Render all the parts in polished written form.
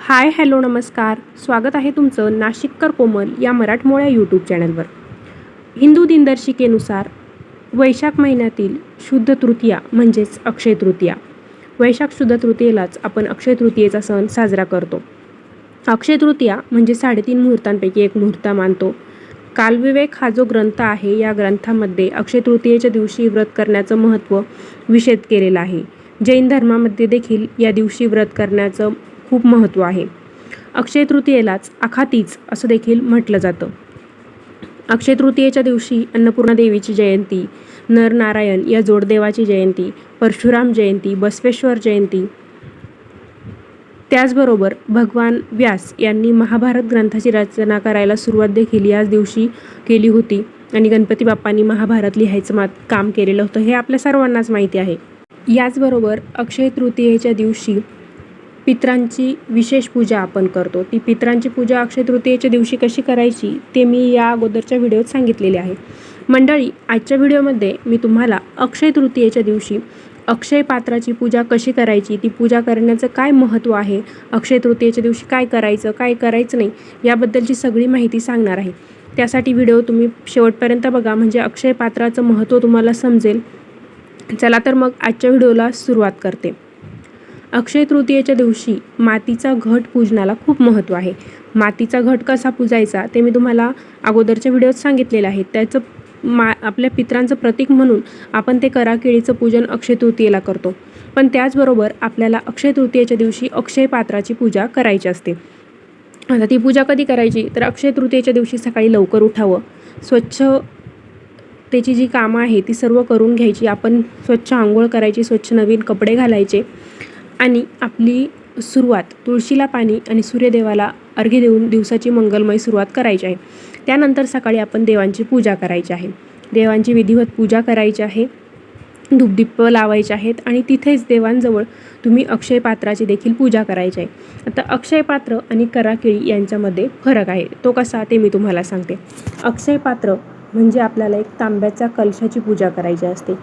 Hi hello नमस्कार. स्वागत आहे तुमचं नाशिककर कोमल या मराठमोळ्या यूट्यूब चॅनलवर. हिंदू दिनदर्शिकेनुसार वैशाख महिन्यातील शुद्ध तृतीया म्हणजेच अक्षय तृतीया. वैशाख शुद्ध तृतीयेलाच आपण अक्षय तृतीयेचा सण साजरा करतो. अक्षय तृतीया म्हणजे 3.5 मुहूर्तांपैकी एक मुहूर्त मानतो. कालविवेक हा जो ग्रंथ आहे या ग्रंथामध्ये अक्षय तृतीयेच्या दिवशी व्रत करण्याचं महत्त्व विशद केलेलं आहे. जैन धर्मामध्ये देखील या दिवशी व्रत करण्याचं खूप महत्त्व आहे. अक्षय तृतीयेलाच आखातीज असं देखील म्हटलं जातं. अक्षय तृतीयेच्या दिवशी अन्नपूर्णा देवीची जयंती, नरनारायण या जोडदेवाची जयंती, परशुराम जयंती, बसवेश्वर जयंती, त्याचबरोबर भगवान व्यास यांनी महाभारत ग्रंथाची रचना करायला सुरुवात देखील याच दिवशी केली होती आणि गणपती बाप्पांनी महाभारत लिहायचं काम केलेलं होतं हे आपल्या सर्वांनाच माहिती आहे. याचबरोबर अक्षय तृतीयेच्या दिवशी पितरांची विशेष पूजा आपण करतो. ती पितरांची पूजा अक्षय तृतीयेच्या दिवशी कशी करायची ते मी या अगोदरच्या व्हिडिओत सांगितलेले आहे. मंडळी, आजच्या व्हिडिओमध्ये मी तुम्हाला अक्षय तृतीयेच्या दिवशी अक्षय पात्राची पूजा कशी करायची, ती पूजा करण्याचं काय महत्त्व आहे, अक्षय तृतीयेच्या दिवशी काय करायचं काय करायचं नाही याबद्दलची सगळी माहिती सांगणार आहे. त्यासाठी व्हिडिओ तुम्ही शेवटपर्यंत बघा म्हणजे अक्षय पात्राचं महत्त्व तुम्हाला समजेल. चला तर मग आजच्या व्हिडिओला सुरुवात करते. अक्षय तृतीयेच्या दिवशी मातीचा घट पूजनाला खूप महत्त्व आहे. मातीचा घट कसा पूजायचा ते मी तुम्हाला अगोदरच्या व्हिडिओत सांगितलेलं आहे. त्याचं आपल्या पितरांचं प्रतीक म्हणून आपण ते कराकेळीचं पूजन अक्षय तृतीयेला करतो. पण त्याचबरोबर आपल्याला अक्षय तृतीयेच्या दिवशी अक्षय पात्राची पूजा करायची असते. आता ती पूजा कधी करायची तर अक्षय तृतीयेच्या दिवशी सकाळी लवकर उठावं, स्वच्छ त्याची जी कामं आहे ती सर्व करून घ्यायची. आपण स्वच्छ आंघोळ करायची, स्वच्छ नवीन कपडे घालायचे आणि आपली सुरुवात तुळशीला पाणी आणि सूर्यदेवाला अर्घ्य देऊन दिवसाची मंगलमय सुरुवात करायची आहे. त्यानंतर सकाळी आपण देवांची पूजा करायची आहे. देवांची विधिवत पूजा करायची आहे, धूपदीप लावायचे आहेत आणि तिथेच देवांजवळ तुम्ही अक्षय पात्राची देखील पूजा करायची आहे. आता अक्षय पात्र आणि कराकेळी यांच्यामध्ये फरक आहे. तो कसा ते मी तुम्हाला सांगते. अक्षय पात्र म्हणजे आपल्याला एक तांब्याच्या कलशाची पूजा करायची असते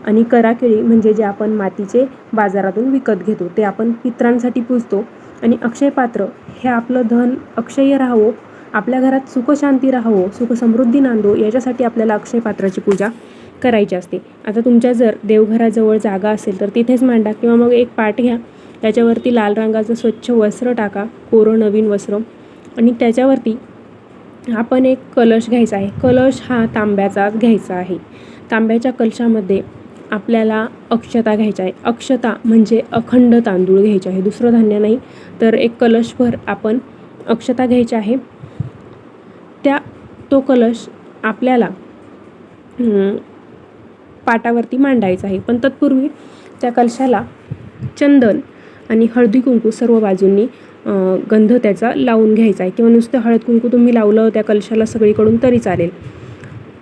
आणि कराकेळी म्हणजे जे आपण मातीचे बाजारातून विकत घेतो ते आपण पितरांसाठी पूजतो. आणि अक्षय पात्र हे आपलं धन अक्षय राहावं, आपल्या घरात सुखशांती राहावं, सुखसमृद्धी नांदो याच्यासाठी आपल्याला अक्षय पात्राची पूजा करायची असते. आता तुमच्या जर देवघराजवळ जागा असेल तर तिथेच मांडा किंवा मग एक पाट घ्या, त्याच्यावरती लाल रंगाचं स्वच्छ वस्त्र टाका, कोरं नवीन वस्त्र, आणि त्याच्यावरती आपण एक कलश घ्यायचा आहे. कलश हा तांब्याचाच घ्यायचा आहे. तांब्याच्या कलशामध्ये आपल्याला अक्षता घ्यायच्या आहे. अक्षता म्हणजे अखंड तांदूळ घ्यायचे आहे, दुसरं धान्य नाही. तर एक कलशभर आपण अक्षता घ्यायच्या आहे. तो कलश आपल्याला पाटावरती मांडायचा आहे. पण तत्पूर्वी त्या कलशाला चंदन आणि हळदी कुंकू सर्व बाजूंनी गंध त्याचा लावून घ्यायचा आहे किंवा नुसतं हळद कुंकू तुम्ही लावलं त्या कलशाला सगळीकडून तरी चालेल.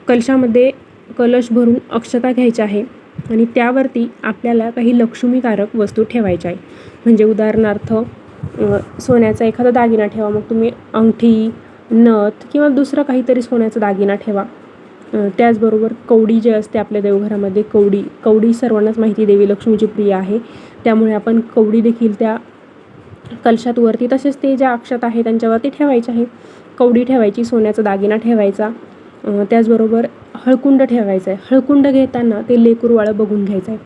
कलशामध्ये कलश भरून अक्षता घ्यायच्या आहे आणि त्यावरती आपल्याला काही लक्ष्मीकारक वस्तू ठेवायच्या आहे. म्हणजे उदाहरणार्थ सोन्याचा एखादा दागिना ठेवा, मग तुम्ही अंगठी, नथ किंवा दुसरा काहीतरी सोन्याचा दागिना ठेवा. त्याचबरोबर कवडी जे असते आपल्या देवघरामध्ये, कवडी सर्वांनाच माहिती, देवी लक्ष्मीची प्रिय आहे, त्यामुळे आपण कवडी देखील त्या कलशात वरती तसेच ते ज्या अक्षता आहे त्यांच्यावरती ठेवायचे आहे. कवडी ठेवायची, सोन्याचा दागिना ठेवायचा, त्याचबरोबर हळकुंड ठेवायचं आहे. हळकुंड घेताना ते लेकूरवाळं बघून घ्यायचं आहे.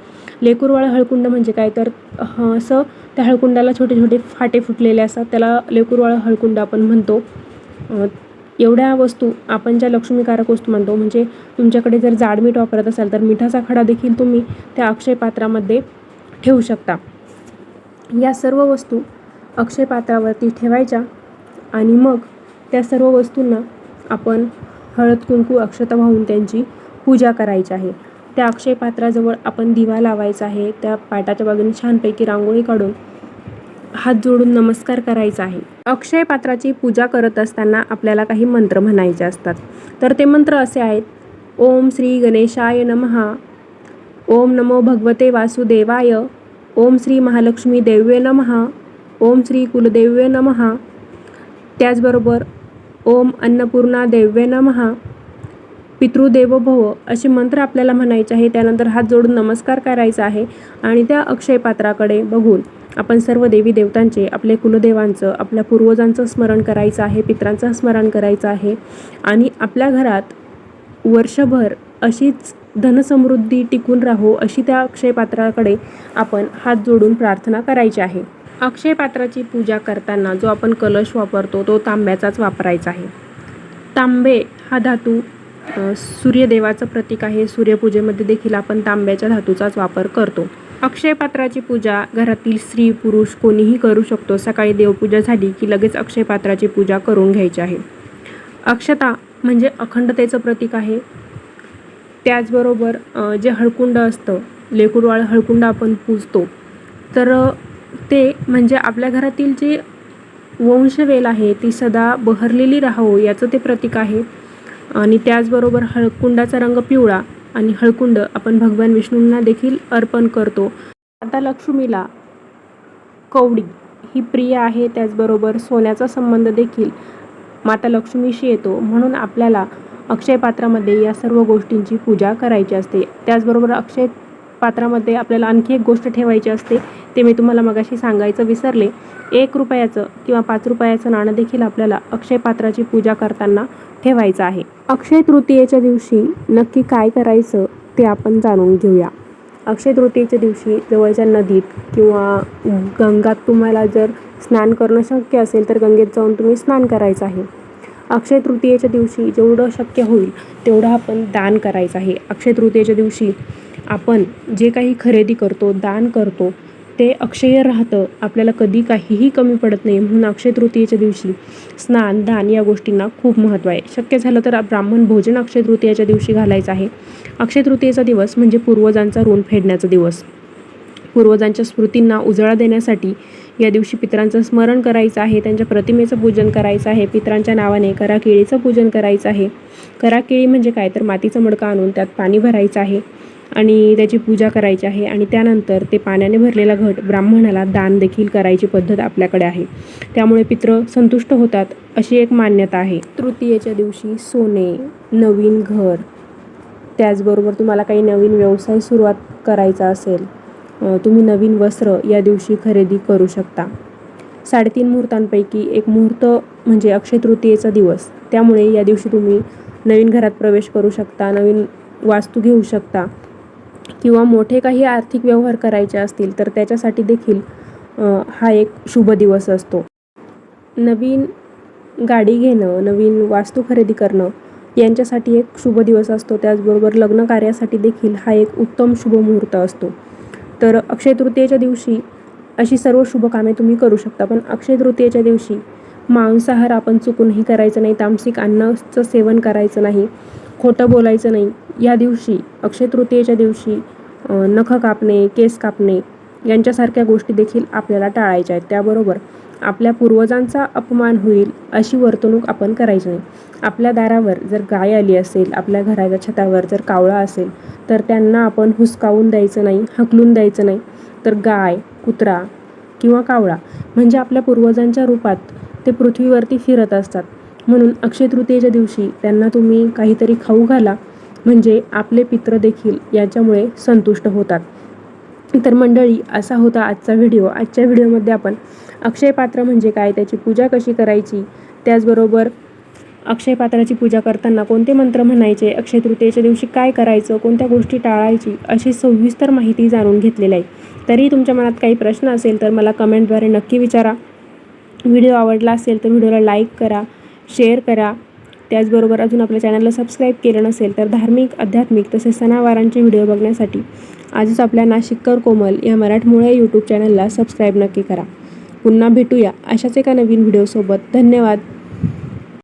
लेकूरवाळं हळकुंड म्हणजे काय तर असं त्या हळकुंडाला छोटे छोटे फाटे फुटलेले असतात, त्याला लेकूरवाळं हळकुंड आपण म्हणतो. एवढ्या वस्तू आपण ज्या लक्ष्मीकारक वस्तू म्हणतो, म्हणजे तुमच्याकडे जर जाड मीठ वापरत असाल तर मिठाचा खडा देखील तुम्ही त्या अक्षय पात्रामध्ये ठेवू शकता. या सर्व वस्तू अक्षय पात्रावरती ठेवायच्या आणि मग त्या सर्व वस्तूंना आपण हळद कुंकू अक्षता वाहून त्यांची पूजा करायची आहे. त्या अक्षय पात्राजवळ आपण दिवा लावायचा आहे. त्या पाटाच्या बाजूने छानपैकी रांगोळी काढून हात जोडून नमस्कार करायचा आहे. अक्षय पात्राची पूजा करत असताना आपल्याला काही मंत्र म्हणायचे असतात. तर ते मंत्र असे आहेत: ओम श्री गणेशाय नमः, ओम नमो भगवते वासुदेवाय, ओम श्री महालक्ष्मी देव्ये नमः, ओम श्री कुलदेव्ये नमः, त्याचबरोबर ओम अन्नपूर्णा देव्ये नमः, पितृदेवो भव असे मंत्र आपल्याला म्हणायचे आहे. त्यानंतर हात जोडून नमस्कार करायचा आहे आणि त्या अक्षय पात्राकडे बघून आपण सर्व देवी देवतांचे, आपले कुलदेवांचं, आपल्या पूर्वजांचं स्मरण करायचं आहे, पितरांचं स्मरण करायचं आहे आणि आपल्या घरात वर्षभर अशीच धनसमृद्धी टिकून राहो अशी त्या अक्षय पात्राकडे आपण हात जोडून प्रार्थना करायची आहे. अक्षय पात्राची पूजा करताना जो आपण कलश वापरतो तो तांब्याचाच वापरायचा आहे. तांबे हा धातू सूर्यदेवाचं प्रतीक आहे. सूर्यपूजेमध्ये देखील आपण तांब्याच्या धातूचाच वापर करतो. अक्षय पात्राची पूजा घरातील स्त्री पुरुष कोणीही करू शकतो. सकाळी देवपूजा झाली की लगेच अक्षय पात्राची पूजा करून घ्यायची आहे. अक्षता म्हणजे अखंडतेचं प्रतीक आहे. त्याचबरोबर जे हळकुंड असतं, लेकुडवाळ हळकुंड आपण पूजतो, तर ते म्हणजे आपल्या घरातील जी वंशवेल आहे ती सदा बहरलेली राहावं याचं ते प्रतीक आहे. आणि त्याचबरोबर हळकुंडाचा रंग पिवळा आणि हळकुंड आपण भगवान विष्णूंना देखील अर्पण करतो. आता लक्ष्मीला कवडी ही प्रिय आहे. त्याचबरोबर सोन्याचा संबंध देखील माता लक्ष्मीशी येतो, म्हणून आपल्याला अक्षय पात्रामध्ये या सर्व गोष्टींची पूजा करायची असते. त्याचबरोबर अक्षय पात्रामध्ये आपल्याला आणखी एक गोष्ट ठेवायची असते, ते मी तुम्हाला मगाशी सांगायचं विसरले. 1 रुपयाचं किंवा 5 रुपयाचं नाणं देखील आपल्याला अक्षय पात्राची पूजा करताना ठेवायचं आहे. अक्षय तृतीयेच्या दिवशी नक्की काय करायचं ते आपण जाणून घेऊया. अक्षय तृतीयेच्या दिवशी जवळच्या नदीत किंवा गंगात तुम्हाला जर स्नान करणं शक्य असेल तर गंगेत जाऊन तुम्ही स्नान करायचं आहे. अक्षय तृतीयेच्या दिवशी जेवढं शक्य होईल तेवढं आपण दान करायचं आहे. अक्षय तृतीयेच्या दिवशी आपण जे काही खरेदी करतो, दान करतो, ते अक्षय राहतं. आपल्याला कधी काहीही कमी पडत नाही. म्हणून अक्षय तृतीयेच्या दिवशी स्नान, दान या गोष्टींना खूप महत्त्व आहे. शक्य झालं तर ब्राह्मण भोजन अक्षय तृतीयेच्या दिवशी घालायचं आहे. अक्षय तृतीयेचा दिवस म्हणजे पूर्वजांचा ऋण फेडण्याचा दिवस. पूर्वजांच्या स्मृतींना उजाळा देण्यासाठी या दिवशी पितरांचं स्मरण करायचं आहे. त्यांच्या प्रतिमेचं पूजन करायचं आहे. पितरांच्या नावाने कराकेळीचं पूजन करायचं आहे. कराकेळी म्हणजे काय तर मातीचं मडकं आणून त्यात पाणी भरायचं आहे आणि त्याची पूजा करायची आहे आणि त्यानंतर ते पाण्याने भरलेला घट ब्राह्मणाला दान देखील करायची पद्धत आपल्याकडे आहे. त्यामुळे पितृ संतुष्ट होतात अशी एक मान्यता आहे. तृतीयेच्या दिवशी सोने, नवीन घर, त्याचबरोबर तुम्हाला काही नवीन व्यवसाय सुरुवात करायचा असेल, तुम्ही नवीन वस्त्र या दिवशी खरेदी करू शकता. 3.5 मुहूर्तांपैकी एक मुहूर्त म्हणजे अक्षय तृतीयेचा दिवस. त्यामुळे या दिवशी तुम्ही नवीन घरात प्रवेश करू शकता, नवीन वास्तू घेऊ शकता किंवा मोठे काही आर्थिक व्यवहार करायचे असतील तर त्याच्यासाठी देखील हा एक शुभ दिवस असतो. नवीन गाडी घेणं, नवीन वास्तू खरेदी करणं यांच्यासाठी एक शुभ दिवस असतो. त्याचबरोबर लग्न कार्यासाठी देखील हा एक उत्तम शुभ मुहूर्त असतो. तर अक्षय तृतीयेच्या दिवशी अशी सर्व शुभ कामे तुम्ही करू शकता. पण अक्षय तृतीयेच्या दिवशी मांसाहार आपण चुकूनही करायचं नाही. तामसिक अन्नाचं सेवन करायचं नाही. खोटं बोलायचं नाही. या दिवशी अक्षय तृतीयेच्या दिवशी नख कापणे, केस कापणे यांच्यासारख्या गोष्टी देखील आपल्याला टाळायच्या आहेत. त्याबरोबर आपल्या पूर्वजांचा अपमान होईल अशी वर्तणूक आपण करायची नाही. आपल्या दारावर जर गाय आली असेल, आपल्या घराच्या छतावर जर कावळा असेल तर त्यांना आपण हुसकावून द्यायचं नाही, हकलून द्यायचं नाही. तर गाय, कुत्रा किंवा कावळा म्हणजे आपल्या पूर्वजांच्या रूपात ते पृथ्वीवरती फिरत असतात. म्हणून अक्षय तृतीयेच्या दिवशी त्यांना तुम्ही काहीतरी खाऊ घाला, म्हणजे आपले पितृ देखील याच्यामुळे संतुष्ट होतात. तर मंडळी, असा होता आजचा व्हिडिओ. आजच्या व्हिडिओमध्ये आपण अक्षय पात्र म्हणजे काय, त्याची पूजा कशी करायची, त्याचबरोबर अक्षय पात्राची पूजा करताना कोणते मंत्र म्हणायचे, अक्षय तृतीयेच्या दिवशी काय करायचं, कोणत्या गोष्टी टाळायची, अशी सविस्तर माहिती जाणून घेतलेली आहे. तरी तुमच्या मनात काही प्रश्न असेल तर मला कमेंटद्वारे नक्की विचारा. व्हिडिओ आवडला असेल तर व्हिडिओला लाईक करा, शेअर करा. त्याचबरोबर अजून आपल्या चॅनलला सबस्क्राईब केलं नसेल तर धार्मिक, आध्यात्मिक तसेच सणावारांचे व्हिडिओ बघण्यासाठी आजच आपल्या नाशिककर कोमल या मराठमोळ्या यूट्यूब चॅनलला सबस्क्राईब नक्की करा. पुन्हा भेटूया अशाच एका नवीन व्हिडिओसोबत. धन्यवाद.